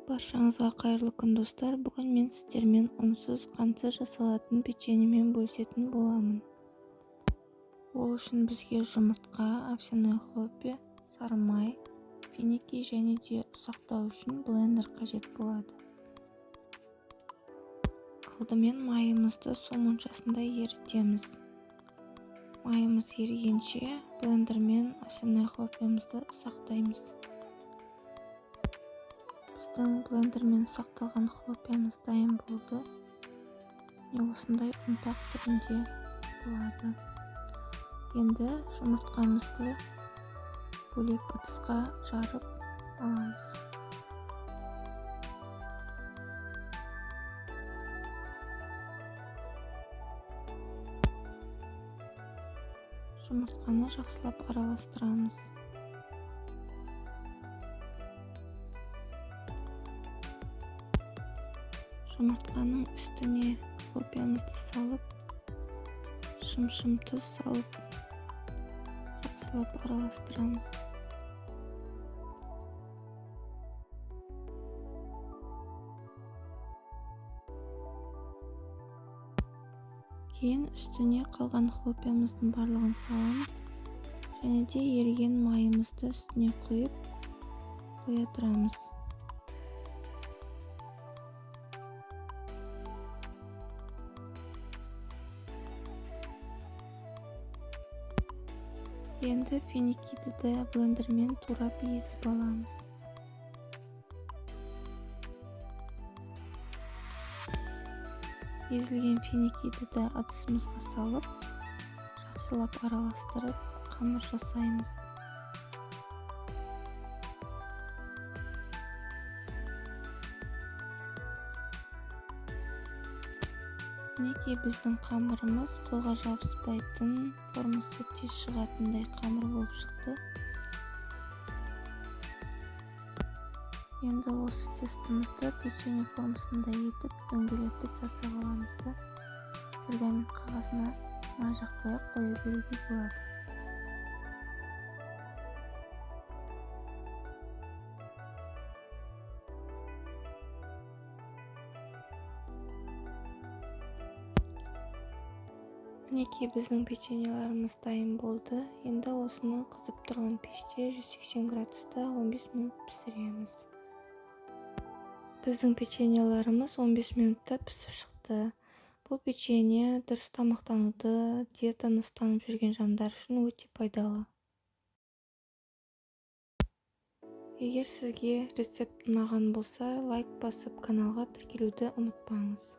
Баршаңызға қайырлы күн достар. Бүгін мен сіздермен ұнсыз, қантсыз жасалатын печеньемен бөлісетін боламын. Ол үшін бізге жұмыртқа, овсяное хлопья, сары май, финики және де ұсақтау үшін блендер қажет болады. Алдымен майымызды су моншасында ерітеміз. Майымыз ерігенше блендермен овсяное хлопьямызды ұсақтаймыз. Біздің блендермен ұсақталған хлопьямыз дайын болды. Осындай ұнтақ түрінде болады. Енді жұмыртқамызды бөлек ыдысқа жарып аламыз. Жұмыртқаны жақсылап араластырамыз. Жұмыртқаның үстіне хлопьямызды салып, шым-шым тұз салып, жақсылап араластырамыз. Кейін үстіне қалған хлопьямыздың барлығын саламыз және де еріген майымызды үстіне құйып қоя тұрамыз. Енді финикиді де блендермен турап езіп аламыз. Езілген финикиді де ыдысымызға салып, жақсылап араластырып, қамыр жасаймыз. Мінекей біздің қамырымыз қолға жабыспайтын, формасы тез шығатындай қамыр болып шықты. Енді осы тестімізді печенье формасында етіп, дөңгелетіп жасап аламыз да пергамент қағазына май жақпай қоя беруге болады. Мінекей біздің печеньеларымыз дайын болды. Енді осыны қызып тұрған пеште 180 градуста 15 минут пісіреміз. Біздің печеньеларымыз 15 минутта пісіп шықты. Бұл печенье дұрыс тамақтануды, диетаны ұстанып жүрген жандар үшін өте пайдалы. Егер сізге рецепт ұнаған болса, лайк басып каналға тіркелуді ұмытпаңыз.